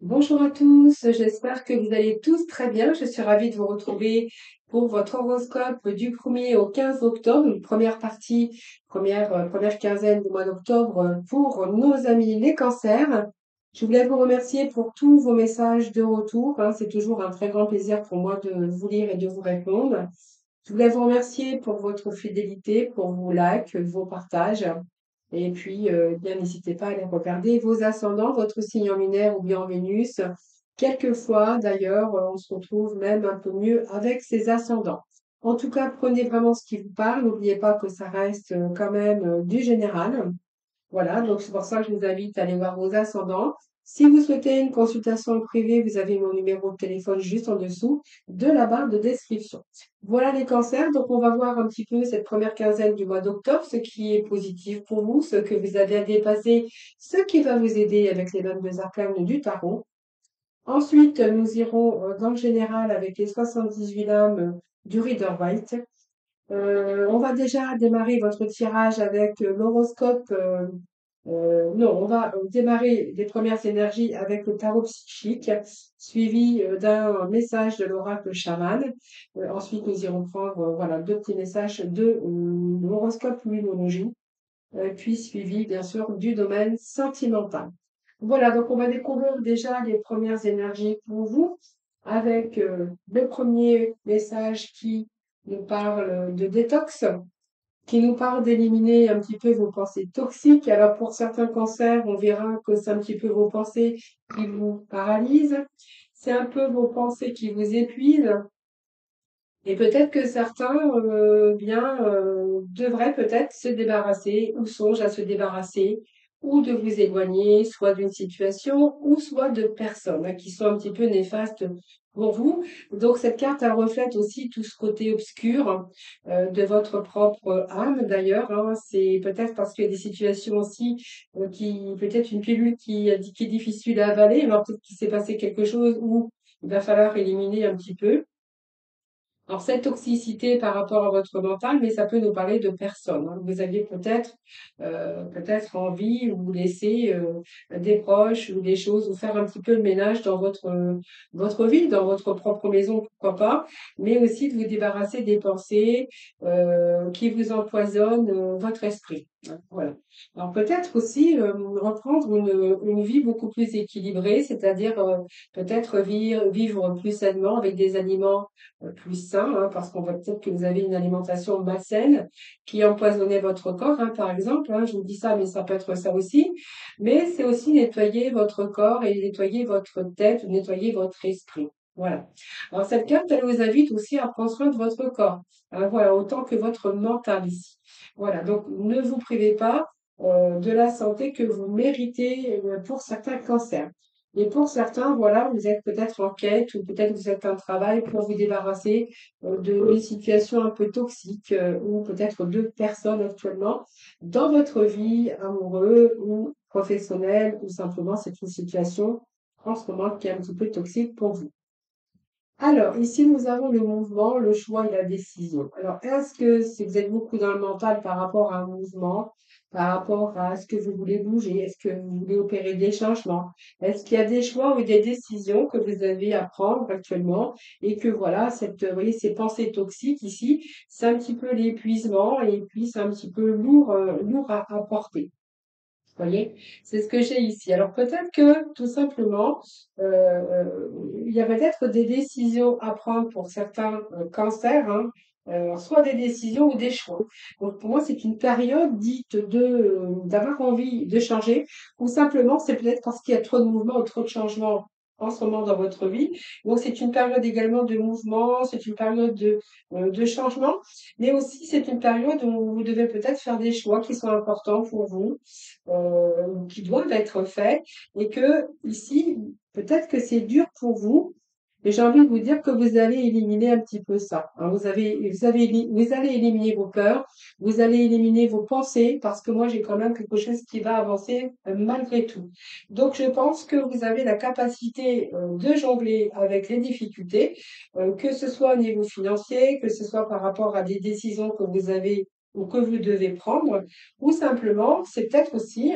Bonjour à tous, j'espère que vous allez tous très bien. Je suis ravie de vous retrouver pour votre horoscope du 1er au 15 octobre, une première partie, première quinzaine du mois d'octobre pour nos amis les cancers. Je voulais vous remercier pour tous vos messages de retour, hein. C'est toujours un très grand plaisir pour moi de vous lire et de vous répondre. Je voulais vous remercier pour votre fidélité, pour vos likes, vos partages. Et puis, bien, n'hésitez pas à aller regarder vos ascendants, votre signe en lunaire ou bien en Vénus. Quelquefois, d'ailleurs, on se retrouve même un peu mieux avec ces ascendants. En tout cas, prenez vraiment ce qui vous parle. N'oubliez pas que ça reste quand même du général. Voilà, donc c'est pour ça que je vous invite à aller voir vos ascendants. Si vous souhaitez une consultation privée, vous avez mon numéro de téléphone juste en dessous de la barre de description. Voilà les cancers, donc on va voir un petit peu cette première quinzaine du mois d'octobre, ce qui est positif pour vous, ce que vous avez à dépasser, ce qui va vous aider avec les 22 arcanes du tarot. Ensuite, nous irons dans le général avec les 78 lames du Rider-Waite. On va déjà démarrer votre tirage avec l'horoscope. Non, on va démarrer les premières énergies avec le tarot psychique, suivi d'un message de l'oracle chaman. Ensuite, nous irons prendre voilà, deux petits messages de l'horoscope numérologie, puis suivi bien sûr du domaine sentimental. Voilà, donc on va découvrir déjà les premières énergies pour vous avec le premier message qui nous parle de détox, qui nous parle d'éliminer un petit peu vos pensées toxiques. Alors pour certains cancers, on verra que c'est un petit peu vos pensées qui vous paralysent, c'est un peu vos pensées qui vous épuisent. Et peut-être que certains, devraient peut-être se débarrasser ou songent à se débarrasser ou de vous éloigner, soit d'une situation ou soit de personnes hein, qui sont un petit peu néfastes pour vous. Donc cette carte, elle reflète aussi tout ce côté obscur de votre propre âme d'ailleurs, hein. C'est peut-être parce qu'il y a des situations aussi qui, peut-être une pilule qui est difficile à avaler, alors peut-être qu'il s'est passé quelque chose où il va falloir éliminer un petit peu. Alors, cette toxicité par rapport à votre mental, mais ça peut nous parler de personnes, hein. Vous aviez peut-être envie ou laisser des proches ou des choses ou faire un petit peu le ménage dans votre vie, dans votre propre maison, pourquoi pas, mais aussi de vous débarrasser des pensées qui vous empoisonnent votre esprit, hein. Voilà. Alors peut-être aussi reprendre une vie beaucoup plus équilibrée, c'est-à-dire peut-être vivre plus sainement avec des aliments plus sain, hein, parce qu'on voit peut-être que vous avez une alimentation malsaine qui empoisonnait votre corps, hein, par exemple. Hein, je vous dis ça, mais ça peut être ça aussi. Mais c'est aussi nettoyer votre corps et nettoyer votre tête, nettoyer votre esprit. Voilà. Alors cette carte, elle vous invite aussi à prendre soin de votre corps. Hein, voilà, autant que votre mental ici. Voilà. Donc ne vous privez pas de la santé que vous méritez pour certains cancers. Et pour certains, voilà, vous êtes peut-être en quête ou peut-être vous êtes en travail pour vous débarrasser de situations un peu toxiques ou peut-être de personnes actuellement dans votre vie amoureuse ou professionnelle ou simplement c'est une situation en ce moment qui est un petit peu toxique pour vous. Alors, ici, nous avons le mouvement, le choix et la décision. Alors, est-ce que si vous êtes beaucoup dans le mental par rapport à un mouvement, par rapport à ce que vous voulez bouger, est-ce que vous voulez opérer des changements? Est-ce qu'il y a des choix ou des décisions que vous avez à prendre actuellement et que voilà, vous voyez, ces pensées toxiques ici, c'est un petit peu l'épuisement et puis c'est un petit peu lourd à porter. Vous voyez, c'est ce que j'ai ici. Alors peut-être que tout simplement, il y a peut-être des décisions à prendre pour certains cancers, hein, soit des décisions ou des choix. Donc pour moi, c'est une période dite d'avoir envie de changer, ou simplement c'est peut-être parce qu'il y a trop de mouvements ou trop de changements en ce moment dans votre vie. Donc c'est une période également de mouvement, c'est une période de changement, mais aussi c'est une période où vous devez peut-être faire des choix qui sont importants pour vous qui doivent être faits et que ici, peut-être que c'est dur pour vous, mais j'ai envie de vous dire que vous allez éliminer un petit peu ça, hein. Vous allez éliminer vos peurs, vous allez éliminer vos pensées, parce que moi j'ai quand même quelque chose qui va avancer malgré tout. Donc je pense que vous avez la capacité de jongler avec les difficultés, que ce soit au niveau financier, que ce soit par rapport à des décisions que vous avez ou que vous devez prendre, ou simplement, c'est peut-être aussi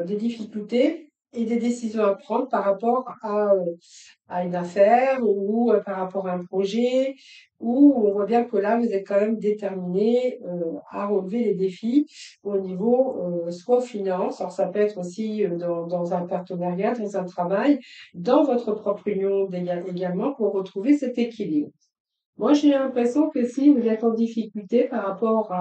des difficultés et des décisions à prendre par rapport à une affaire ou par rapport à un projet, où on voit bien que là, vous êtes quand même déterminé à relever les défis au niveau soit finance, alors ça peut être aussi dans un partenariat, dans un travail, dans votre propre union également pour retrouver cet équilibre. Moi, j'ai l'impression que si vous êtes en difficulté par rapport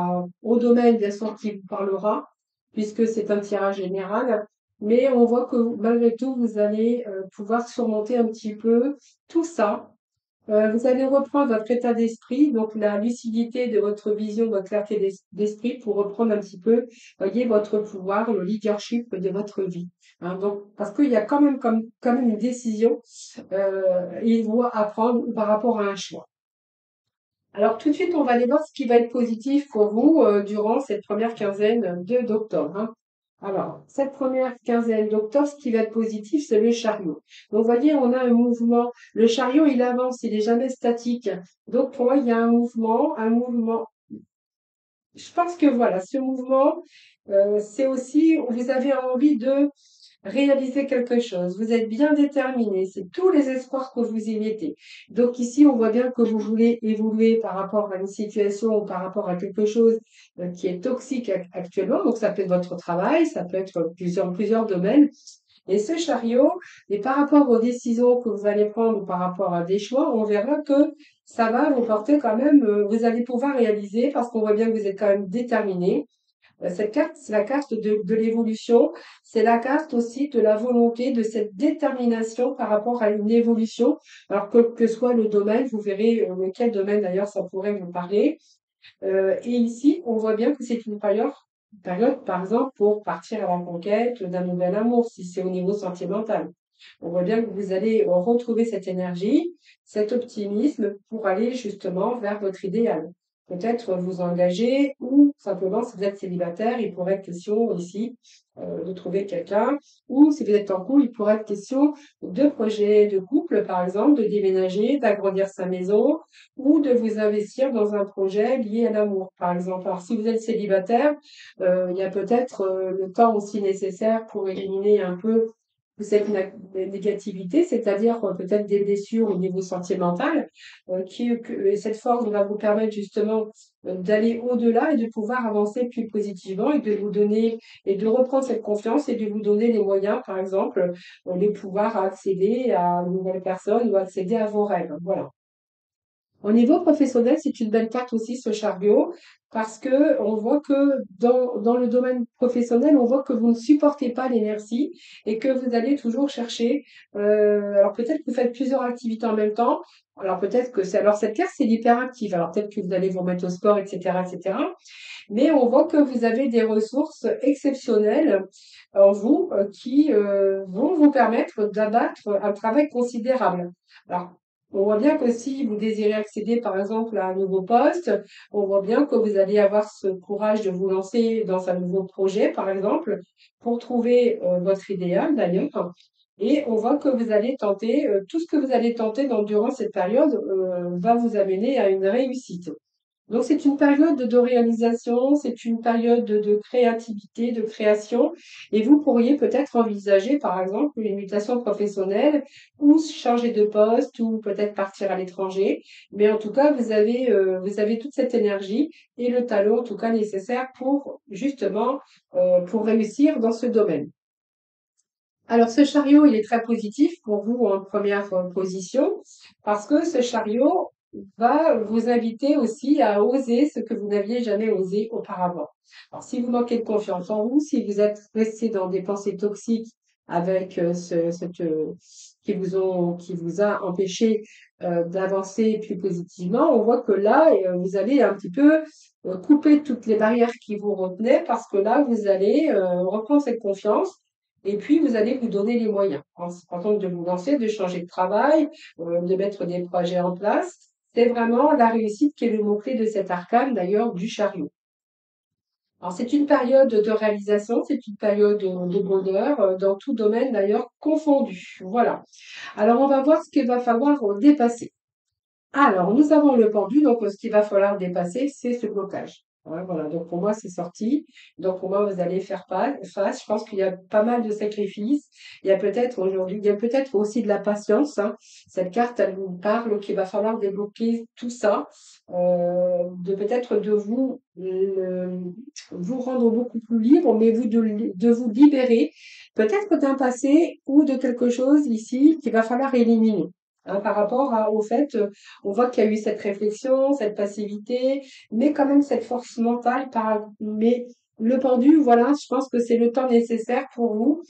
au domaine bien sûr qui vous parlera, puisque c'est un tirage général, mais on voit que malgré tout, vous allez pouvoir surmonter un petit peu tout ça. Vous allez reprendre votre état d'esprit, donc la lucidité de votre vision, votre clarté d'esprit pour reprendre un petit peu, voyez, votre pouvoir, le leadership de votre vie. Hein, donc, parce qu'il y a quand même une décision, il doit apprendre par rapport à un choix. Alors tout de suite, on va aller voir ce qui va être positif pour vous durant cette première quinzaine d'octobre. Hein. Alors, cette première quinzaine d'octobre, ce qui va être positif, c'est le chariot. Donc, vous voyez, on a un mouvement. Le chariot, il avance, il n'est jamais statique. Donc, pour moi, il y a un mouvement. Je pense que voilà, ce mouvement, c'est aussi où vous avez envie de réaliser quelque chose. Vous êtes bien déterminé. C'est tous les espoirs que vous y mettez. Donc ici, on voit bien que vous voulez évoluer par rapport à une situation ou par rapport à quelque chose qui est toxique actuellement. Donc ça peut être votre travail, ça peut être plusieurs domaines. Et ce chariot, et par rapport aux décisions que vous allez prendre ou par rapport à des choix, on verra que ça va vous porter quand même, vous allez pouvoir réaliser parce qu'on voit bien que vous êtes quand même déterminé. Cette carte, c'est la carte de l'évolution. C'est la carte aussi de la volonté, de cette détermination par rapport à une évolution. Alors que soit le domaine, vous verrez quel domaine d'ailleurs ça pourrait vous parler. Et ici, on voit bien que c'est une période, par exemple, pour partir à la conquête d'un nouvel amour, si c'est au niveau sentimental. On voit bien que vous allez retrouver cette énergie, cet optimisme pour aller justement vers votre idéal. Peut-être vous engager ou simplement si vous êtes célibataire, il pourrait être question ici de trouver quelqu'un. Ou si vous êtes en couple, il pourrait être question de projet de couple, par exemple, de déménager, d'agrandir sa maison ou de vous investir dans un projet lié à l'amour, par exemple. Alors si vous êtes célibataire, il y a peut-être le temps aussi nécessaire pour éliminer un peu cette négativité, c'est-à-dire peut-être des blessures au niveau sentimental, et cette force va vous permettre justement d'aller au-delà et de pouvoir avancer plus positivement et de vous donner et de reprendre cette confiance et de vous donner les moyens, par exemple, de pouvoir accéder à une nouvelle personne ou accéder à vos rêves. Voilà. Au niveau professionnel, c'est une belle carte aussi, ce chariot, parce que on voit que dans le domaine professionnel, on voit que vous ne supportez pas l'inertie et que vous allez toujours chercher. Alors peut-être que vous faites plusieurs activités en même temps. Alors peut-être que c'est. Alors cette carte, c'est l'hyperactive. Alors peut-être que vous allez vous remettre au sport, etc., etc. Mais on voit que vous avez des ressources exceptionnelles en vous qui vont vous permettre d'abattre un travail considérable. Alors, on voit bien que si vous désirez accéder, par exemple, à un nouveau poste, on voit bien que vous allez avoir ce courage de vous lancer dans un nouveau projet, par exemple, pour trouver votre idéal d'ailleurs. Et on voit que vous allez tenter, tout ce que vous allez tenter durant cette période va vous amener à une réussite. Donc c'est une période de réalisation, c'est une période de créativité, de création, et vous pourriez peut-être envisager, par exemple, une mutation professionnelle ou changer de poste ou peut-être partir à l'étranger. Mais en tout cas, vous avez toute cette énergie et le talent, en tout cas, nécessaire pour justement pour réussir dans ce domaine. Alors, ce chariot, il est très positif pour vous en première position parce que ce chariot va vous inviter aussi à oser ce que vous n'aviez jamais osé auparavant. Alors, si vous manquez de confiance en vous, si vous êtes resté dans des pensées toxiques avec qui vous a empêché d'avancer plus positivement, on voit que là, vous allez un petit peu couper toutes les barrières qui vous retenaient parce que là, vous allez reprendre cette confiance et puis, vous allez vous donner les moyens, en de vous lancer, de changer de travail, de mettre des projets en place. C'est vraiment la réussite qui est le mot-clé de cet arcane, d'ailleurs, du chariot. Alors, c'est une période de réalisation, c'est une période de bonheur, dans tout domaine, d'ailleurs, confondu. Voilà. Alors, on va voir ce qu'il va falloir dépasser. Alors, nous avons le pendu, donc ce qu'il va falloir dépasser, c'est ce blocage. Ouais, voilà, donc pour moi, c'est sorti. Donc pour moi, vous allez faire face. Je pense qu'il y a pas mal de sacrifices. Il y a peut-être aujourd'hui, il y a peut-être aussi de la patience, hein. Cette carte, elle vous parle qu'il va falloir débloquer tout ça, de peut-être de vous vous rendre beaucoup plus libre, mais de vous libérer peut-être d'un passé ou de quelque chose ici qu'il va falloir éliminer. Hein, par rapport au fait, on voit qu'il y a eu cette réflexion, cette passivité, mais quand même cette force mentale mais le pendu, voilà, je pense que c'est le temps nécessaire pour vous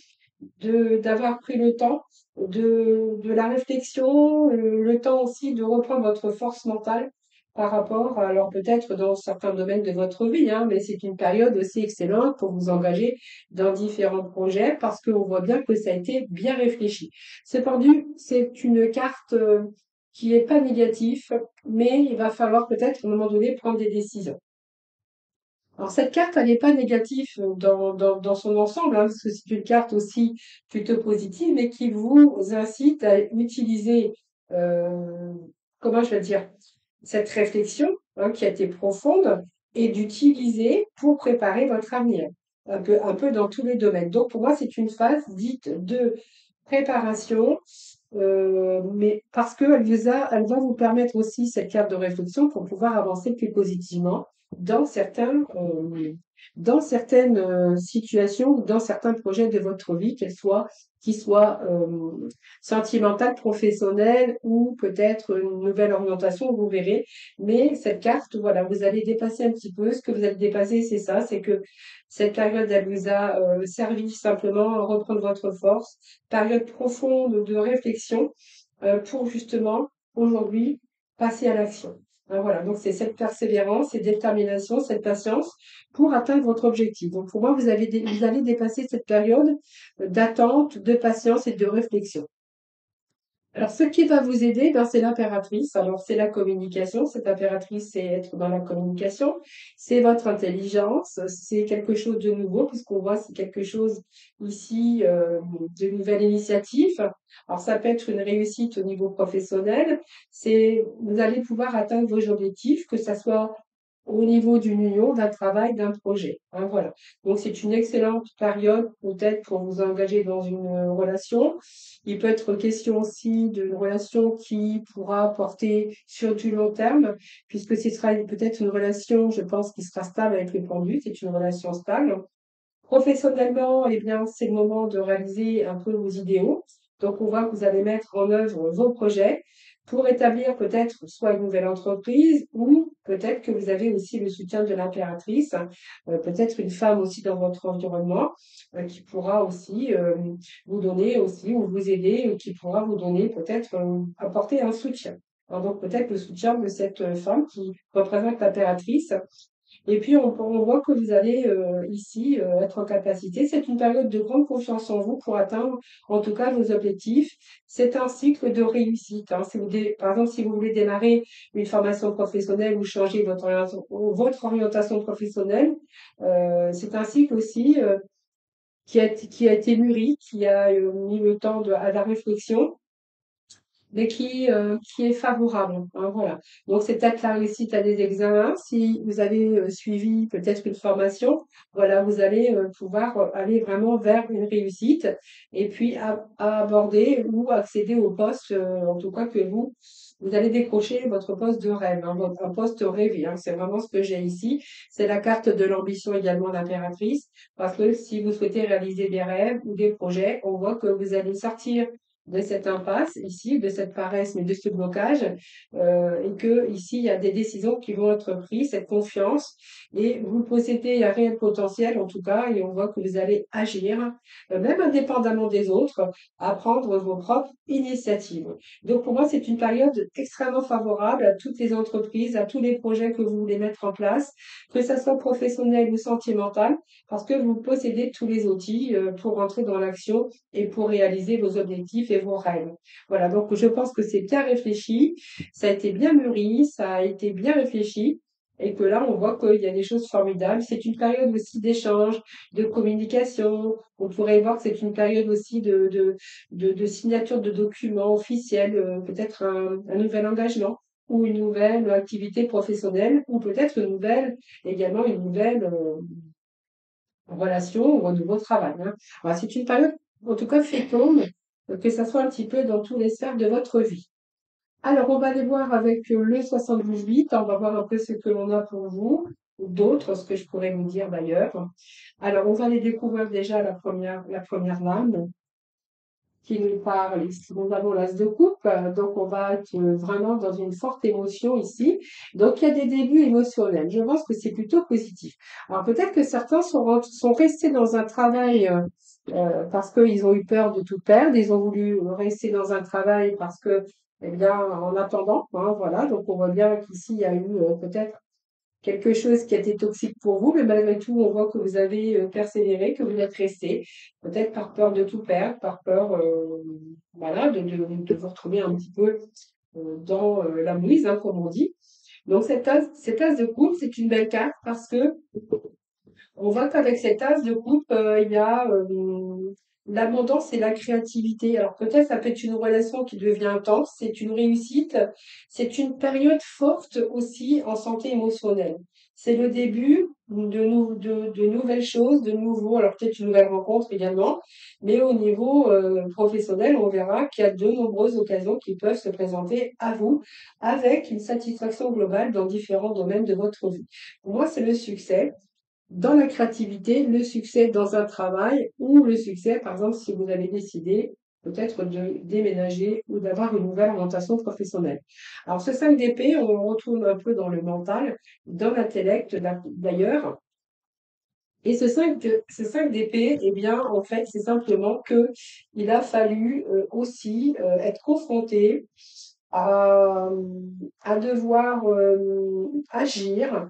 d'avoir pris le temps de la réflexion, le temps aussi de reprendre votre force mentale par rapport, alors peut-être dans certains domaines de votre vie, hein, mais c'est une période aussi excellente pour vous engager dans différents projets parce qu'on voit bien que ça a été bien réfléchi. Ce pendu, c'est une carte qui est pas négative, mais il va falloir peut-être à un moment donné prendre des décisions. Alors cette carte, elle n'est pas négative dans son ensemble, hein, parce que c'est une carte aussi plutôt positive, mais qui vous incite à utiliser, euh, comment je vais dire, cette réflexion, hein, qui a été profonde et d'utiliser pour préparer votre avenir, un peu dans tous les domaines. Donc pour moi, c'est une phase dite de préparation, mais parce elle va vous permettre aussi cette carte de réflexion pour pouvoir avancer plus positivement dans dans certaines situations ou dans certains projets de votre vie, qu'ils soient sentimentales, professionnelles ou peut-être une nouvelle orientation, vous verrez. Mais cette carte, voilà, vous allez dépasser un petit peu. Ce que vous allez dépasser, c'est ça, c'est que cette période, elle vous a servi simplement à reprendre votre force, période profonde de réflexion pour justement aujourd'hui passer à l'action. Hein, voilà, donc c'est cette persévérance, cette détermination, cette patience pour atteindre votre objectif. Donc pour moi, vous allez dépasser cette période d'attente, de patience et de réflexion. Alors, ce qui va vous aider, ben, c'est l'impératrice. Alors, c'est la communication. Cette impératrice, c'est être dans la communication. C'est votre intelligence. C'est quelque chose de nouveau, puisqu'on voit c'est quelque chose ici de nouvelle initiative. Alors, ça peut être une réussite au niveau professionnel. Vous allez pouvoir atteindre vos objectifs, que ça soit au niveau d'une union, d'un travail, d'un projet. Hein, voilà. Donc, c'est une excellente période peut-être pour vous engager dans une relation. Il peut être question aussi d'une relation qui pourra porter sur du long terme, puisque ce sera peut-être une relation, je pense, qui sera stable avec le pendu. C'est une relation stable. Professionnellement, eh bien, c'est le moment de réaliser un peu vos idéaux. Donc, on voit que vous allez mettre en œuvre vos projets pour établir peut-être soit une nouvelle entreprise ou peut-être que vous avez aussi le soutien de l'impératrice, peut-être une femme aussi dans votre environnement qui pourra aussi vous donner aussi ou vous aider ou qui pourra vous donner peut-être apporter un soutien. Alors, donc peut-être le soutien de cette femme qui représente l'impératrice et puis, on voit que vous allez ici être en capacité. C'est une période de grande confiance en vous pour atteindre, en tout cas, vos objectifs. C'est un cycle de réussite. Hein. Par exemple, si vous voulez démarrer une formation professionnelle ou changer votre orientation professionnelle, c'est un cycle aussi qui a été mûri, qui a mis le temps à la réflexion mais qui est favorable. Hein, voilà. Donc, c'est peut-être la réussite à des examens. Si vous avez suivi peut-être une formation, voilà, vous allez pouvoir aller vraiment vers une réussite et puis à aborder ou accéder au poste, en tout cas que vous allez décrocher votre poste de rêve, hein, un poste rêvé. Hein, c'est vraiment ce que j'ai ici. C'est la carte de l'ambition également d'impératrice parce que si vous souhaitez réaliser des rêves ou des projets, on voit que vous allez sortir de cette impasse ici, de cette paresse, mais de ce blocage, et que ici il y a des décisions qui vont être prises, cette confiance, et vous possédez un réel potentiel en tout cas, et on voit que vous allez agir, même indépendamment des autres, à prendre vos propres initiatives. Donc pour moi, c'est une période extrêmement favorable à toutes les entreprises, à tous les projets que vous voulez mettre en place, que ça soit professionnel ou sentimental, parce que vous possédez tous les outils pour entrer dans l'action et pour réaliser vos objectifs et vos rêves. Voilà, donc je pense que c'est bien réfléchi, ça a été bien mûri, ça a été bien réfléchi. Et que là, on voit qu'il y a des choses formidables. C'est une période aussi d'échange, de communication. On pourrait voir que c'est une période aussi de signature de documents officiels, peut-être un nouvel engagement. ou une nouvelle activité professionnelle ou peut-être également une nouvelle relation ou un nouveau travail, hein. Voilà, c'est une période, en tout cas, féconde, que ça soit un petit peu dans tous les sphères de votre vie. Alors, on va aller voir avec le 78. On va voir un peu ce que l'on a pour vous, ou d'autres, ce que je pourrais vous dire d'ailleurs. Alors, on va aller découvrir déjà la première lame qui nous parle ici. Nous avons l'as de coupe, donc on va être vraiment dans une forte émotion ici. Donc, il y a des débuts émotionnels. Je pense que c'est plutôt positif. Alors, peut-être que certains sont restés dans un travail parce qu'ils ont eu peur de tout perdre. Ils ont voulu rester dans un travail parce que, eh bien, en attendant, hein, voilà. Donc, on voit bien qu'ici, il y a eu peut-être quelque chose qui a été toxique pour vous, mais malgré tout, on voit que vous avez persévéré, que vous êtes resté, peut-être par peur de tout perdre, par peur, voilà, de vous retrouver un petit peu dans la mouise, hein, comme on dit. Donc, cette as de coupe, c'est une belle carte parce que on voit qu'avec cette as de coupe, il y a l'abondance et la créativité. Alors peut-être ça peut être une relation qui devient intense, c'est une réussite, c'est une période forte aussi en santé émotionnelle. C'est le début de nouvelles choses, de nouveaux, alors peut-être une nouvelle rencontre également, mais au niveau professionnel, on verra qu'il y a de nombreuses occasions qui peuvent se présenter à vous avec une satisfaction globale dans différents domaines de votre vie. Pour moi, c'est le succès dans la créativité, le succès dans un travail ou le succès, par exemple, si vous avez décidé peut-être de déménager ou d'avoir une nouvelle orientation professionnelle. Alors, ce 5 d'épée, on retourne un peu dans le mental, dans l'intellect d'ailleurs. Et ce 5 d'épée, eh bien, en fait, c'est simplement que il a fallu aussi être confronté à, à devoir agir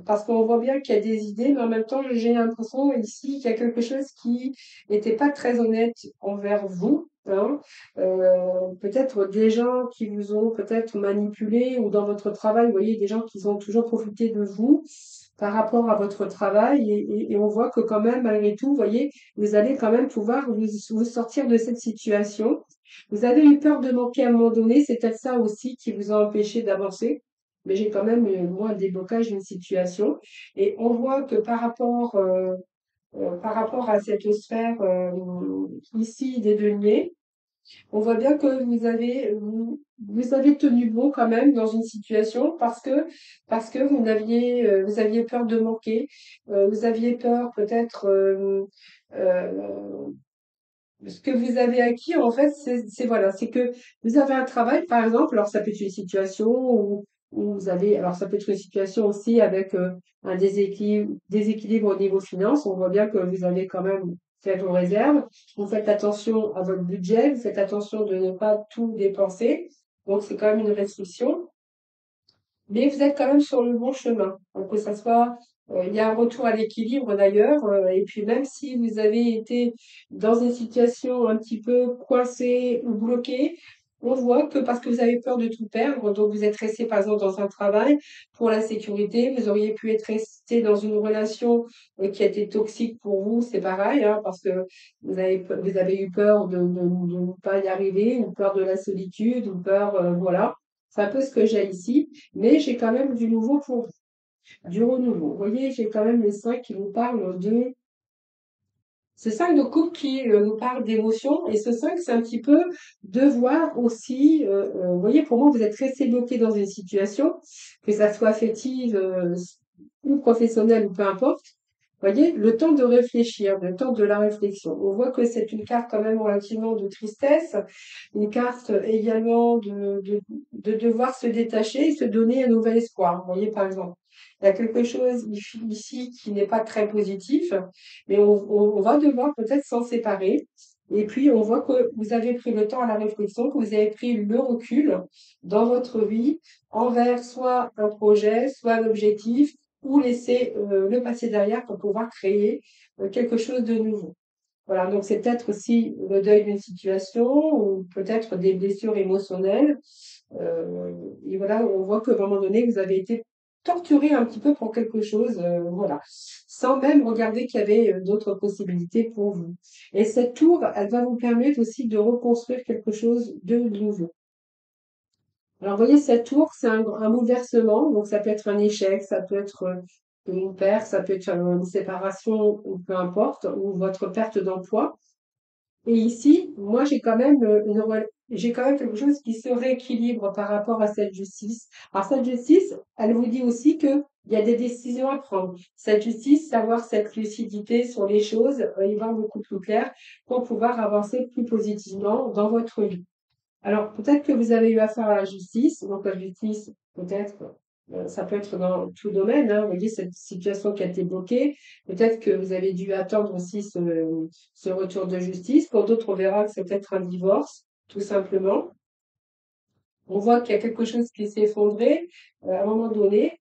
parce qu'on voit bien qu'il y a des idées, mais en même temps, j'ai l'impression ici qu'il y a quelque chose qui n'était pas très honnête envers vous, hein. Peut-être des gens qui vous ont peut-être manipulé ou dans votre travail, vous voyez, des gens qui ont toujours profité de vous par rapport à votre travail et on voit que quand même, malgré tout, vous voyez, vous allez quand même pouvoir vous sortir de cette situation. Vous avez eu peur de manquer à un moment donné, c'est peut-être ça aussi qui vous a empêché d'avancer, mais j'ai quand même, moi, un déblocage d'une situation. Et on voit que par rapport à cette sphère ici des deniers, on voit bien que vous avez tenu bon quand même dans une situation parce que vous aviez peur de manquer, vous aviez peur peut-être euh, ce que vous avez acquis, en fait, voilà, c'est que vous avez un travail, par exemple, alors ça peut être une situation où vous avez, alors ça peut être une situation aussi avec un déséquilibre au niveau finance. On voit bien que vous avez quand même fait vos réserves. Vous faites attention à votre budget, vous faites attention de ne pas tout dépenser. Donc c'est quand même une restriction mais vous êtes quand même sur le bon chemin. Donc, que ça soit, il y a un retour à l'équilibre d'ailleurs, et puis même si vous avez été dans une situation un petit peu coincée ou bloquée, on voit que parce que vous avez peur de tout perdre, donc vous êtes resté par exemple dans un travail pour la sécurité, vous auriez pu être resté dans une relation qui a été toxique pour vous, c'est pareil, hein, parce que vous avez eu peur de ne pas y arriver, une peur de la solitude, une peur, voilà. C'est un peu ce que j'ai ici, mais j'ai quand même du nouveau pour vous, du renouveau. Vous voyez, j'ai quand même les 5 qui nous parlent de... Ce 5 de coupe qui nous parle d'émotion, et ce 5, c'est un petit peu de voir aussi, vous voyez, pour moi, vous êtes resté bloqué dans une situation, que ça soit affective ou professionnelle ou peu importe. Vous voyez, le temps de réfléchir, le temps de la réflexion. On voit que c'est une carte quand même relativement de tristesse, une carte également de devoir se détacher et se donner un nouvel espoir. Vous voyez, par exemple, il y a quelque chose ici qui n'est pas très positif, mais on va devoir peut-être s'en séparer. Et puis, on voit que vous avez pris le temps à la réflexion, que vous avez pris le recul dans votre vie envers soit un projet, soit un objectif, ou laisser le passé derrière pour pouvoir créer quelque chose de nouveau. Voilà, donc c'est peut-être aussi le deuil d'une situation ou peut-être des blessures émotionnelles. Et voilà, on voit qu'à un moment donné, vous avez été torturé un petit peu pour quelque chose, voilà, sans même regarder qu'il y avait d'autres possibilités pour vous. Et cette tour, elle va vous permettre aussi de reconstruire quelque chose de nouveau. Alors, vous voyez, cette tour, c'est un bouleversement. Donc, ça peut être un échec, ça peut être une perte, ça peut être une séparation, ou peu importe, ou votre perte d'emploi. Et ici, moi, j'ai quand même quelque chose qui se rééquilibre par rapport à cette justice. Alors, cette justice, elle vous dit aussi que il y a des décisions à prendre. Cette justice, savoir cette lucidité sur les choses, y voir beaucoup plus clair pour pouvoir avancer plus positivement dans votre vie. Alors, peut-être que vous avez eu affaire à la justice. Donc, la justice, peut-être, ça peut être dans tout domaine, hein. Vous voyez, cette situation qui a été bloquée. Peut-être que vous avez dû attendre aussi ce retour de justice. Pour d'autres, on verra que c'est peut-être un divorce, tout simplement. On voit qu'il y a quelque chose qui s'est effondré. À un moment donné,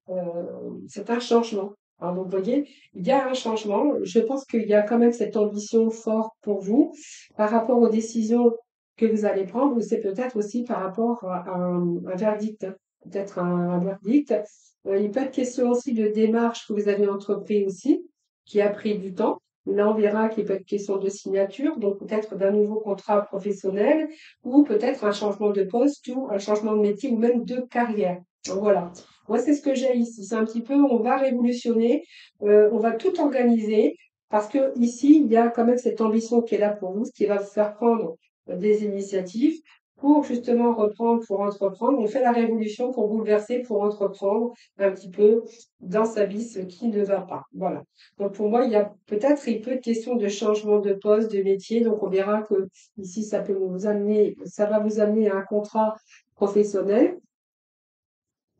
c'est un changement. Alors, donc, vous voyez, il y a un changement. Je pense qu'il y a quand même cette ambition forte pour vous par rapport aux décisions que vous allez prendre, ou c'est peut-être aussi par rapport à un verdict, hein. Peut-être un verdict. Il peut être question aussi de démarches que vous avez entrepris aussi, qui a pris du temps. Là, on verra qu'il peut être question de signature, donc peut-être d'un nouveau contrat professionnel ou peut-être un changement de poste ou un changement de métier ou même de carrière. Donc, voilà. Moi, c'est ce que j'ai ici. C'est un petit peu, on va révolutionner, on va tout organiser parce que ici, il y a quand même cette ambition qui est là pour vous, ce qui va vous faire prendre des initiatives pour justement reprendre, pour entreprendre. On fait la révolution pour bouleverser, pour entreprendre un petit peu dans sa vie ce qui ne va pas. Voilà. Donc pour moi, il peut être question de changement de poste, de métier. Donc on verra que ici, ça va vous amener à un contrat professionnel.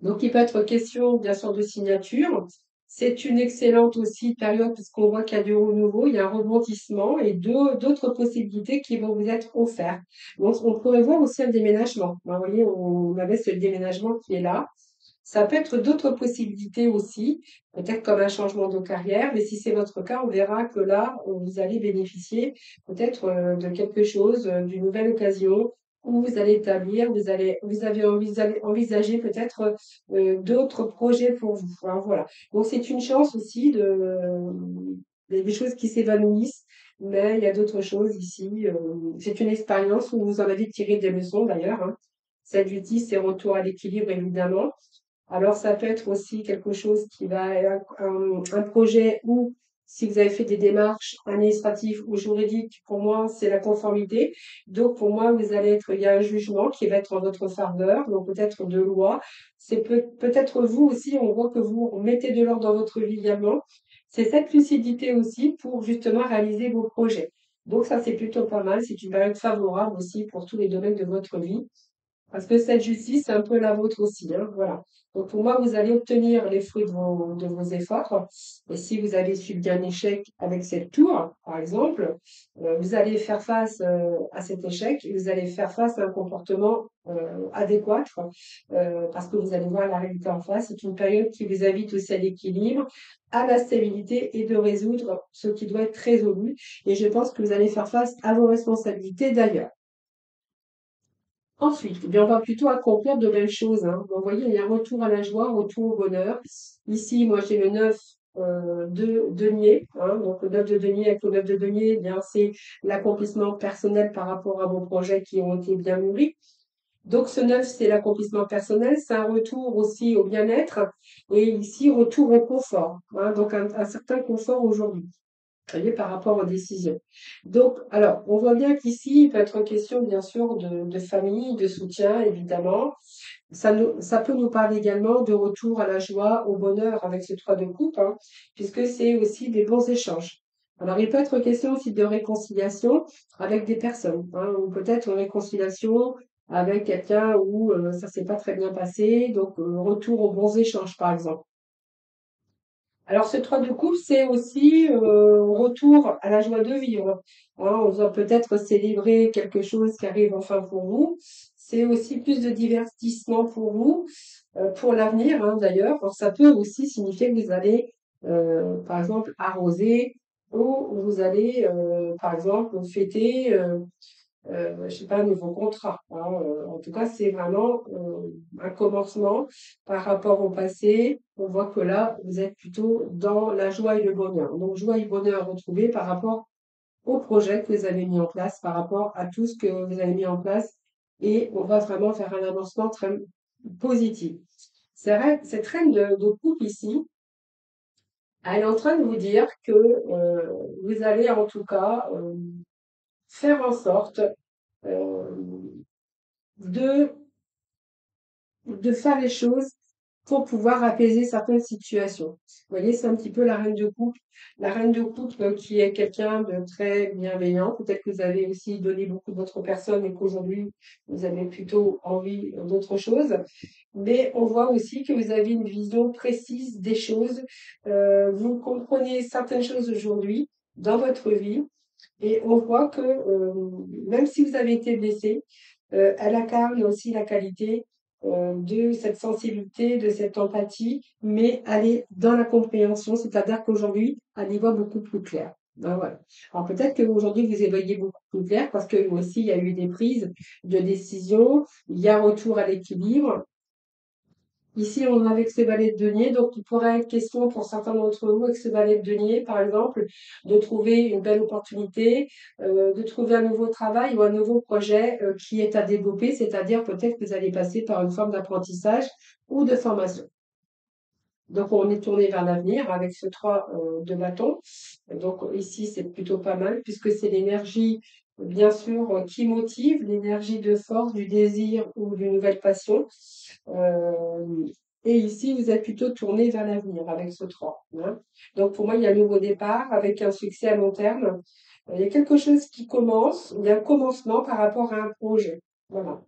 Donc, il peut être question, bien sûr, de signature. C'est une excellente aussi période puisqu'on voit qu'il y a du renouveau, il y a un rebondissement et d'autres possibilités qui vont vous être offertes. Donc, on pourrait voir aussi un déménagement. Vous voyez, on avait ce déménagement qui est là. Ça peut être d'autres possibilités aussi, peut-être comme un changement de carrière, mais si c'est votre cas, on verra que là, vous allez bénéficier peut-être de quelque chose, d'une nouvelle occasion, où vous allez établir, vous allez envisager peut-être d'autres projets pour vous. Alors, voilà. Donc c'est une chance aussi des choses qui s'évanouissent, mais il y a d'autres choses ici. C'est une expérience où vous en avez tiré des leçons d'ailleurs, hein. Cette justice, c'est retour à l'équilibre évidemment. Alors, ça peut être aussi quelque chose qui va être un projet où, si vous avez fait des démarches administratives ou juridiques, pour moi, c'est la conformité. Donc, pour moi, il y a un jugement qui va être en votre faveur, donc peut-être de loi. C'est peut-être vous aussi, on voit que vous mettez de l'ordre dans votre vie également. C'est cette lucidité aussi pour justement réaliser vos projets. Donc, ça, c'est plutôt pas mal. C'est une période favorable aussi pour tous les domaines de votre vie. Parce que cette justice, c'est un peu la vôtre aussi, hein, voilà. Donc pour moi, vous allez obtenir les fruits de vos efforts. Et si vous avez subi un échec avec cette tour, par exemple, vous allez faire face à cet échec et vous allez faire face à un comportement adéquat parce que vous allez voir la réalité en face. C'est une période qui vous invite aussi à l'équilibre, à la stabilité et de résoudre ce qui doit être résolu. Et je pense que vous allez faire face à vos responsabilités d'ailleurs. Ensuite, eh bien, on va plutôt accomplir de belles choses, hein. Vous voyez, il y a un retour à la joie, un retour au bonheur. Ici, moi, j'ai le 9 de denier, hein. Donc, le 9 de denier avec le 9 de denier, eh bien, c'est l'accomplissement personnel par rapport à vos projets qui ont été bien mûris. Donc, ce 9, c'est l'accomplissement personnel, c'est un retour aussi au bien-être et ici, retour au confort, hein. Donc, un certain confort aujourd'hui voyez, par rapport aux décisions. Donc, alors, on voit bien qu'ici, il peut être question, bien sûr, de famille, de soutien, évidemment. Ça peut nous parler également de retour à la joie, au bonheur avec ce 3 de coupe, hein, puisque c'est aussi des bons échanges. Alors, il peut être question aussi de réconciliation avec des personnes, hein, ou peut-être une réconciliation avec quelqu'un où ça s'est pas très bien passé, donc retour aux bons échanges, par exemple. Alors, ce 3 de coupe, c'est aussi retour à la joie de vivre, hein. On va peut-être célébrer quelque chose qui arrive enfin pour vous. C'est aussi plus de divertissement pour vous, pour l'avenir, hein, d'ailleurs. Alors, ça peut aussi signifier que vous allez, par exemple, arroser ou vous allez, par exemple, fêter je sais pas, un nouveau contrat, hein. En tout cas, c'est vraiment un commencement par rapport au passé. On voit que là, vous êtes plutôt dans la joie et le bonheur. Donc, joie et bonheur retrouvés par rapport au projet que vous avez mis en place, par rapport à tout ce que vous avez mis en place. Et on va vraiment faire un avancement très, positive. Cette reine de coupe ici, elle est en train de vous dire que vous allez en tout cas faire en sorte euh, de de faire les choses pour pouvoir apaiser certaines situations. Vous voyez, c'est un petit peu la reine de coupe. La reine de coupe qui est quelqu'un de très bienveillant. Peut-être que vous avez aussi donné beaucoup de votre personne et qu'aujourd'hui, vous avez plutôt envie d'autre chose. Mais on voit aussi que vous avez une vision précise des choses. Vous comprenez certaines choses aujourd'hui dans votre vie. Et on voit que même si vous avez été blessé, elle incarne aussi la qualité de cette sensibilité, de cette empathie, mais elle est dans la compréhension, c'est-à-dire qu'aujourd'hui, elle y voit beaucoup plus clair. Ben voilà. Alors peut-être qu'aujourd'hui, vous y voyez beaucoup plus clair parce que aussi, il y a eu des prises de décision, il y a un retour à l'équilibre, ici, on a avec ce valet de denier, donc il pourrait être question pour certains d'entre vous, avec ce valet de denier, par exemple, de trouver une belle opportunité, de trouver un nouveau travail ou un nouveau projet qui est à développer, c'est-à-dire peut-être que vous allez passer par une forme d'apprentissage ou de formation. Donc, on est tourné vers l'avenir avec ce 3 de bâton. Donc, ici, c'est plutôt pas mal puisque c'est l'énergie, bien sûr, qui motive, l'énergie de force, du désir ou d'une nouvelle passion. Euh, et ici, vous êtes plutôt tourné vers l'avenir avec ce 3. Hein. Donc, pour moi, il y a un nouveau départ avec un succès à long terme. Il y a quelque chose qui commence, il y a un commencement par rapport à un projet. Voilà.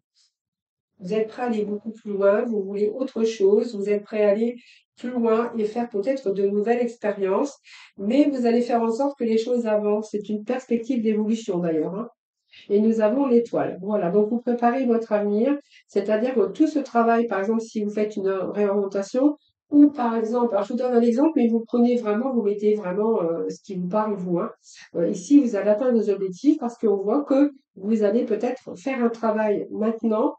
Vous êtes prêt à aller beaucoup plus loin, vous voulez autre chose, vous êtes prêt à aller plus loin et faire peut-être de nouvelles expériences, mais vous allez faire en sorte que les choses avancent. C'est une perspective d'évolution d'ailleurs. Hein. Et nous avons l'étoile. Voilà, donc vous préparez votre avenir, c'est-à-dire que tout ce travail, par exemple, si vous faites une réorientation, ou par exemple, alors je vous donne un exemple, mais vous prenez vraiment, vous mettez vraiment ce qui vous parle, vous. Hein. Ici, vous allez atteindre vos objectifs parce qu'on voit que vous allez peut-être faire un travail maintenant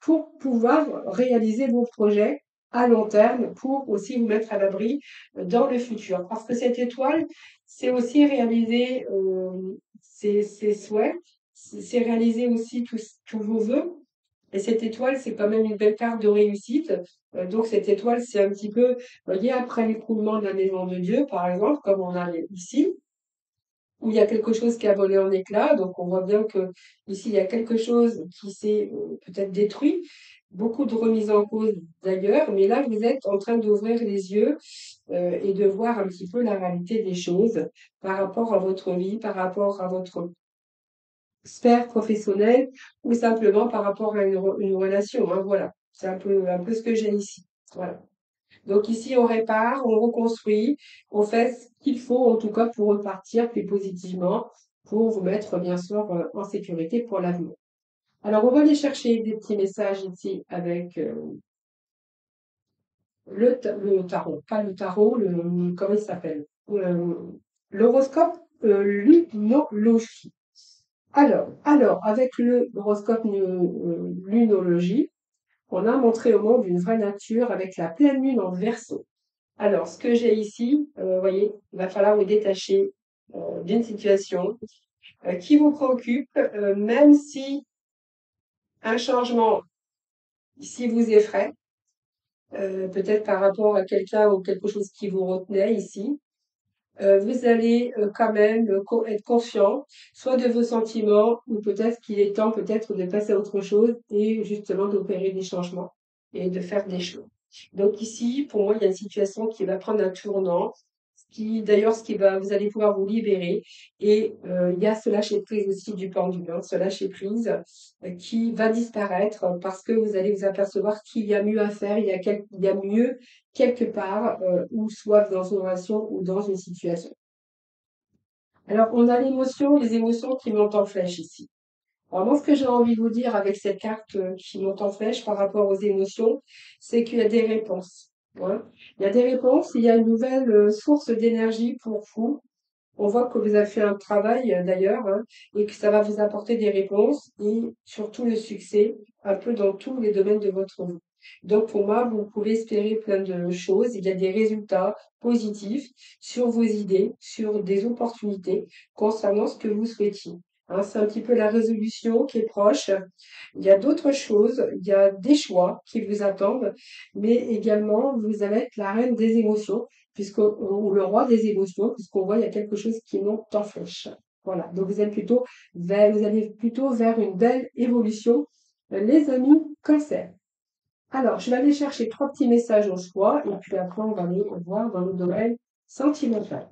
pour pouvoir réaliser vos projets à long terme, pour aussi vous mettre à l'abri dans le futur. Parce que cette étoile, c'est aussi réaliser ses souhaits, c'est réaliser aussi tous vos vœux. Et cette étoile, c'est quand même une belle carte de réussite. Donc cette étoile, c'est un petit peu, vous voyez, après l'écroulement de la maison de Dieu, par exemple, comme on a ici, où il y a quelque chose qui a volé en éclats. Donc on voit bien que ici, il y a quelque chose qui s'est peut-être détruit. Beaucoup de remises en cause d'ailleurs, mais là, vous êtes en train d'ouvrir les yeux et de voir un petit peu la réalité des choses par rapport à votre vie, par rapport à votre sphère professionnelle ou simplement par rapport à une relation. Hein, voilà, c'est un peu ce que j'ai ici. Voilà. Donc ici, on répare, on reconstruit, on fait ce qu'il faut en tout cas pour repartir plus positivement, pour vous mettre bien sûr en sécurité pour l'avenir. Alors, on va aller chercher des petits messages ici avec le tarot, pas le tarot, comment il s'appelle? Euh, L'horoscope lunologie. Alors, avec l'horoscope lunologie, on a montré au monde une vraie nature avec la pleine lune en Verseau. Alors, ce que j'ai ici, vous voyez, il va falloir vous détacher d'une situation qui vous préoccupe, même si un changement ici vous effraie, peut-être par rapport à quelqu'un ou quelque chose qui vous retenait ici. Vous allez quand même être conscient, soit de vos sentiments, ou peut-être qu'il est temps peut-être de passer à autre chose et justement d'opérer des changements et de faire des choses. Donc ici, pour moi, il y a une situation qui va prendre un tournant, d'ailleurs, vous allez pouvoir vous libérer. Et il y a ce lâcher prise aussi du pendule, hein, ce lâcher prise qui va disparaître parce que vous allez vous apercevoir qu'il y a mieux à faire, il y a mieux quelque part, ou soit dans une relation ou dans une situation. Alors, on a les émotions qui montent en flèche ici. Alors moi, ce que j'ai envie de vous dire avec cette carte qui monte en flèche par rapport aux émotions, c'est qu'il y a des réponses. Hein. Il y a des réponses, il y a une nouvelle source d'énergie pour vous. On voit que vous avez fait un travail d'ailleurs, hein, et que ça va vous apporter des réponses et surtout le succès un peu dans tous les domaines de votre vie. Donc pour moi, vous pouvez espérer plein de choses. Il y a des résultats positifs sur vos idées, sur des opportunités concernant ce que vous souhaitiez. hein, c'est un petit peu la résolution qui est proche. Il y a d'autres choses, il y a des choix qui vous attendent, mais également vous allez être la reine des émotions, ou le roi des émotions, puisqu'on voit il y a quelque chose qui monte en flèche. Voilà. Donc vous allez plutôt vers une belle évolution, les amis cancer. Alors, je vais aller chercher trois petits messages au choix, et puis après on va aller voir dans le domaine sentimental.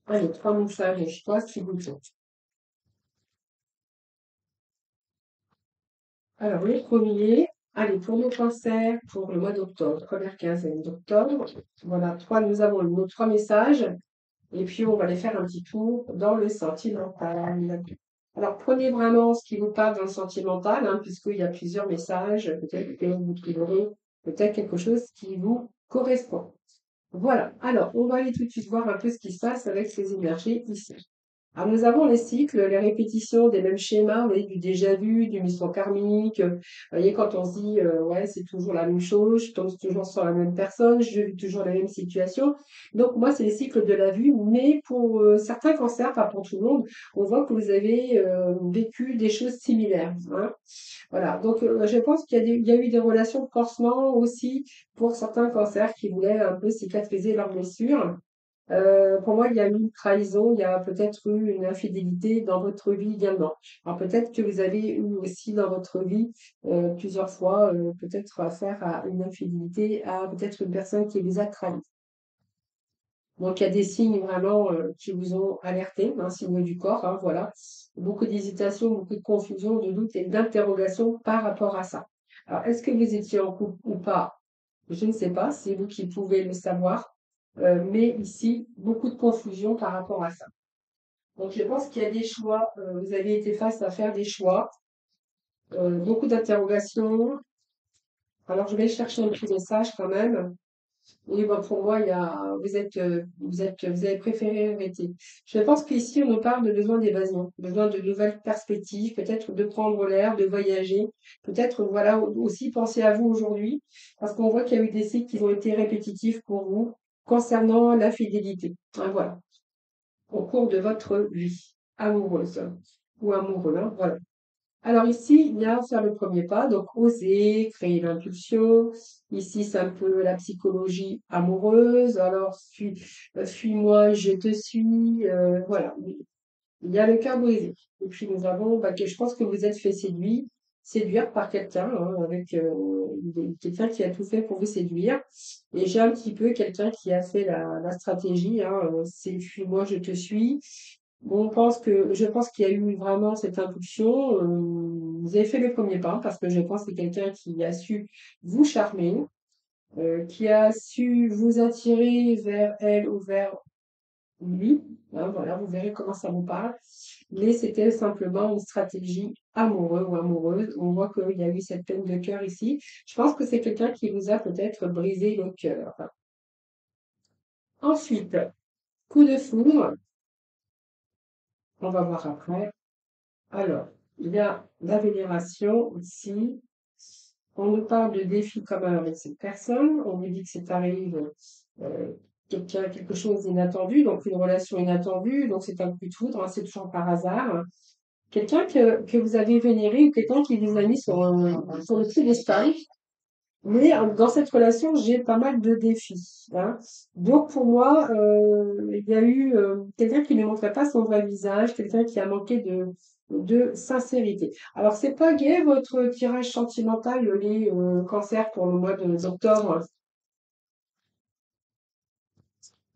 Allez, trois messages au choix, s'il vous plaît. Alors, le premier, allez, pour nos cancers, pour le mois d'octobre, première quinzaine d'octobre. Voilà, nous avons nos trois messages, et puis on va les faire un petit tour dans le sentimental. Alors, prenez vraiment ce qui vous parle dans le sentimental, hein, puisqu'il y a plusieurs messages, peut-être que vous trouverez peut-être quelque chose qui vous correspond. Voilà, alors, on va aller tout de suite voir un peu ce qui se passe avec ces énergies ici. Alors, nous avons les cycles, les répétitions des mêmes schémas, vous voyez, du déjà vu, du mission karmique. Vous voyez, quand on se dit, ouais, c'est toujours la même chose, je tombe toujours sur la même personne, je vis toujours la même situation. Donc, moi, c'est les cycles de la vue, mais pour certains cancers, pas pour tout le monde, on voit que vous avez vécu des choses similaires, hein. Voilà, donc je pense il y a eu des relations de pansement aussi pour certains cancers qui voulaient un peu cicatriser leurs blessures. Pour moi, il y a eu une trahison, il y a peut-être eu une infidélité dans votre vie également. Alors peut-être que vous avez eu aussi dans votre vie plusieurs fois peut-être affaire à une infidélité, à peut-être une personne qui vous a trahi. Donc il y a des signes vraiment qui vous ont alerté, un signe du corps, hein, voilà. Beaucoup d'hésitation, beaucoup de confusion, de doute et d'interrogation par rapport à ça. Alors est-ce que vous étiez en couple ou pas? Je ne sais pas, c'est vous qui pouvez le savoir. Mais ici, beaucoup de confusion par rapport à ça. Donc, je pense qu'il y a des choix. Vous avez été face à faire des choix, beaucoup d'interrogations. Alors, je vais chercher un petit message quand même. Oui, bon, pour moi, vous avez préféré arrêter. Je pense qu'ici, on nous parle de besoin d'évasion, besoin de nouvelles perspectives, peut-être de prendre l'air, de voyager, peut-être, voilà, aussi penser à vous aujourd'hui, parce qu'on voit qu'il y a eu des cycles qui ont été répétitifs pour vous concernant la fidélité. Hein, voilà, au cours de votre vie amoureuse ou amoureux, hein, voilà. Alors ici, il y a faire le premier pas, donc oser, créer l'impulsion. Ici, c'est un peu la psychologie amoureuse. Alors, fuis-moi, je te suis. Voilà, il y a le cœur brisé. Et puis nous avons, que je pense que vous êtes fait séduire par quelqu'un, hein, avec quelqu'un qui a tout fait pour vous séduire. Et j'ai un petit peu quelqu'un qui a fait la stratégie, hein, c'est fuis-moi, je te suis. Bon, je pense qu'il y a eu vraiment cette impulsion. Vous avez fait le premier pas parce que je pense que c'est quelqu'un qui a su vous charmer, qui a su vous attirer vers elle ou vers lui. Hein, voilà, vous verrez comment ça vous parle. Mais c'était simplement une stratégie amoureuse ou amoureuse. On voit qu'il y a eu cette peine de cœur ici. Je pense que c'est quelqu'un qui vous a peut-être brisé le cœur. Ensuite, coup de foudre. On va voir après. Alors, il y a la vénération ici. On nous parle de défi commun avec cette personne. On nous dit que c'est arrive euh, quelque chose d'inattendu, donc une relation inattendue. Donc c'est un coup de foudre, hein, c'est toujours par hasard. Quelqu'un que vous avez vénéré ou quelqu'un qui vous a mis sur le piédestal. Mais dans cette relation, j'ai pas mal de défis, hein. Donc pour moi, il y a eu quelqu'un qui ne montrait pas son vrai visage, quelqu'un qui a manqué de sincérité. Alors c'est pas gai votre tirage sentimental, les cancers pour le mois d'octobre.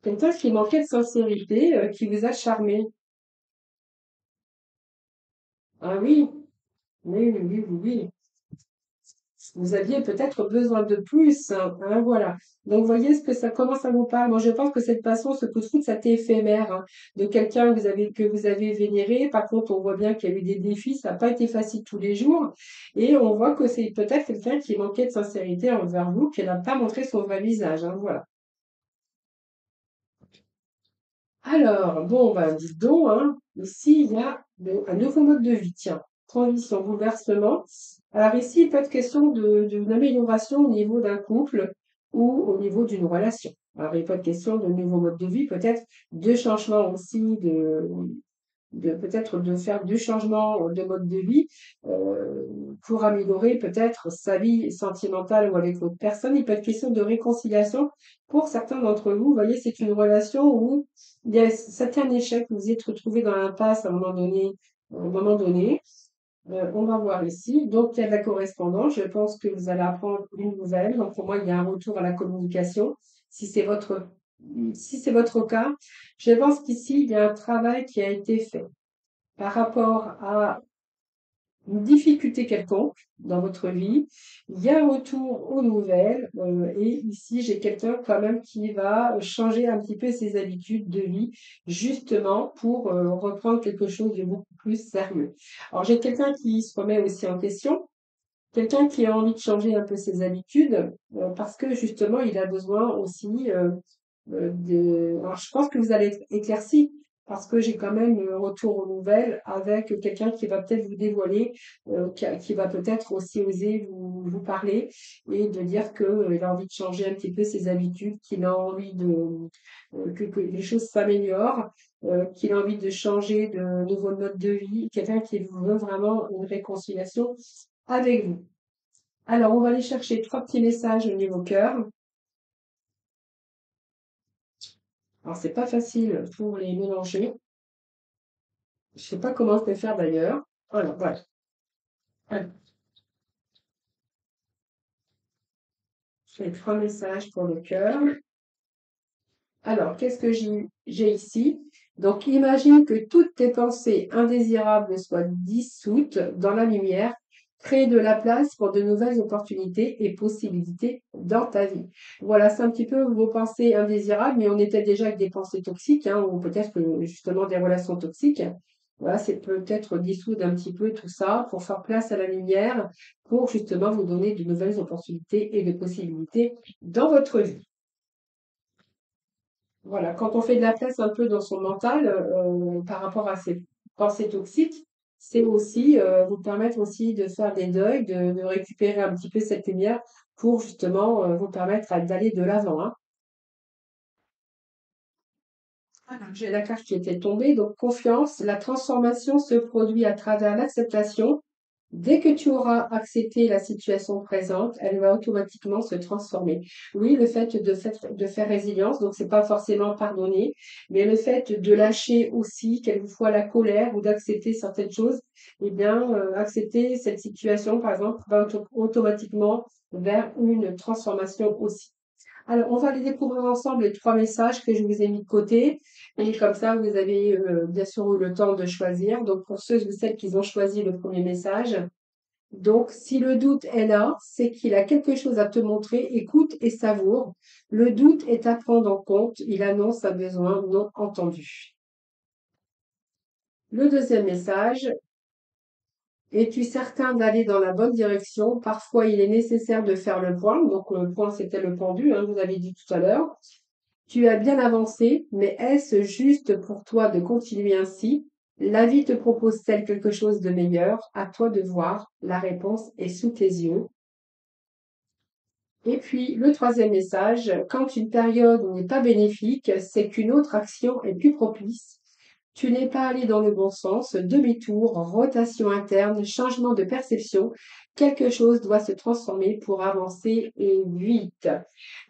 Quelqu'un qui manquait de sincérité, qui vous a charmé. Ah oui, oui, oui, oui, oui, oui. Vous aviez peut-être besoin de plus, hein, voilà. Donc, vous voyez ce que ça commence à vous parler. Moi, je pense que cette passion, ce coup de foudre, ça t'est éphémère, hein, de quelqu'un que vous avez vénéré. Par contre, on voit bien qu'il y a eu des défis. Ça n'a pas été facile tous les jours. Et on voit que c'est peut-être quelqu'un qui manquait de sincérité envers vous, qui n'a pas montré son vrai visage, hein, voilà. Alors, bon, ben, dites donc, hein, ici, il y a un nouveau mode de vie, tiens, transition, bouleversement. Alors ici, il peut être question d'une amélioration au niveau d'un couple ou au niveau d'une relation. Alors, il peut être question de nouveau mode de vie, peut-être de changement aussi peut-être de faire du changement de mode de vie pour améliorer peut-être sa vie sentimentale ou avec l'autre personne. Il peut être question de réconciliation pour certains d'entre vous. Vous voyez, c'est une relation où il y a certains échecs, vous vous êtes retrouvés dans l'impasse à un moment donné. On va voir ici. Donc, il y a de la correspondance. Je pense que vous allez apprendre une nouvelle. Donc, pour moi, il y a un retour à la communication. Si c'est votre, si c'est votre cas, je pense qu'ici, il y a un travail qui a été fait par rapport à une difficulté quelconque dans votre vie, il y a un retour aux nouvelles et ici j'ai quelqu'un quand même qui va changer un petit peu ses habitudes de vie justement pour reprendre quelque chose de beaucoup plus sérieux. Alors j'ai quelqu'un qui se remet aussi en question, quelqu'un qui a envie de changer un peu ses habitudes parce que justement il a besoin aussi Alors, je pense que vous allez être éclairci parce que j'ai quand même retour aux nouvelles avec quelqu'un qui va peut-être vous dévoiler, qui va peut-être aussi oser vous parler et de dire qu'il a envie de changer un petit peu ses habitudes, qu'il a envie que les choses s'améliorent, qu'il a envie de changer de nouveau mode de vie, quelqu'un qui veut vraiment une réconciliation avec vous. Alors, on va aller chercher trois petits messages au niveau cœur. Alors, c'est pas facile pour les mélanger. Je sais pas comment je vais faire d'ailleurs. Voilà, voilà. Allez, j'ai trois messages pour le cœur. Alors, qu'est-ce que j'ai ici? Donc, imagine que toutes tes pensées indésirables soient dissoutes dans la lumière. Crée de la place pour de nouvelles opportunités et possibilités dans ta vie. Voilà, c'est un petit peu vos pensées indésirables, mais on était déjà avec des pensées toxiques, hein, ou peut-être que justement des relations toxiques. Voilà, c'est peut-être dissoudre un petit peu tout ça pour faire place à la lumière, pour justement vous donner de nouvelles opportunités et de possibilités dans votre vie. Voilà, quand on fait de la place un peu dans son mental par rapport à ses pensées toxiques, c'est aussi vous permettre aussi de faire des deuils, de récupérer un petit peu cette lumière pour justement vous permettre d'aller de l'avant, hein. Voilà, j'ai la carte qui était tombée, donc confiance, la transformation se produit à travers l'acceptation. Dès que tu auras accepté la situation présente, elle va automatiquement se transformer. Oui, le fait de faire résilience, donc c'est pas forcément pardonner, mais le fait de lâcher aussi quelquefois la colère ou d'accepter certaines choses, eh bien, accepter cette situation, par exemple, va automatiquement vers une transformation aussi. Alors, on va les découvrir ensemble, les trois messages que je vous ai mis de côté. Et comme ça, vous avez bien sûr eu le temps de choisir. Donc, pour ceux ou celles qui ont choisi le premier message, donc, si le doute est là, c'est qu'il a quelque chose à te montrer. Écoute et savoure. Le doute est à prendre en compte. Il annonce un besoin non entendu. Le deuxième message, es-tu certain d'aller dans la bonne direction? Parfois, il est nécessaire de faire le point. Donc, le point, c'était le pendu, hein, vous avez dit tout à l'heure. Tu as bien avancé, mais est-ce juste pour toi de continuer ainsi? La vie te propose-t-elle quelque chose de meilleur? À toi de voir. La réponse est sous tes yeux. Et puis, le troisième message, quand une période n'est pas bénéfique, c'est qu'une autre action est plus propice. Tu n'es pas allé dans le bon sens, demi-tour, rotation interne, changement de perception. Quelque chose doit se transformer pour avancer et vite.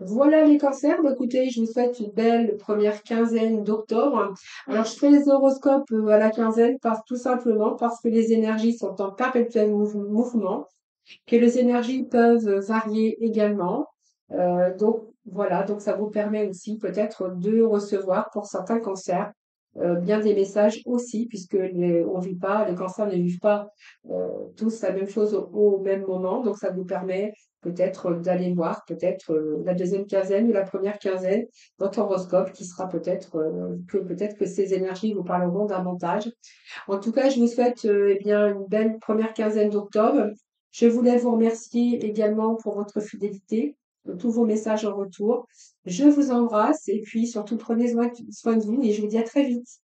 Voilà les cancers. Bah, écoutez, je vous souhaite une belle première quinzaine d'octobre. Alors, je fais les horoscopes à la quinzaine tout simplement parce que les énergies sont en perpétuel mouvement, que les énergies peuvent varier également. Donc voilà, donc ça vous permet aussi peut-être de recevoir pour certains cancers bien des messages aussi, puisque on vit pas, les cancers ne vivent pas tous la même chose au même moment. Donc ça vous permet peut-être d'aller voir peut-être la deuxième quinzaine ou la première quinzaine, votre horoscope qui sera peut-être que ces énergies vous parleront davantage. En tout cas, je vous souhaite eh bien une belle première quinzaine d'octobre. Je voulais vous remercier également pour votre fidélité, tous vos messages en retour. Je vous embrasse et puis surtout prenez soin de vous et je vous dis à très vite.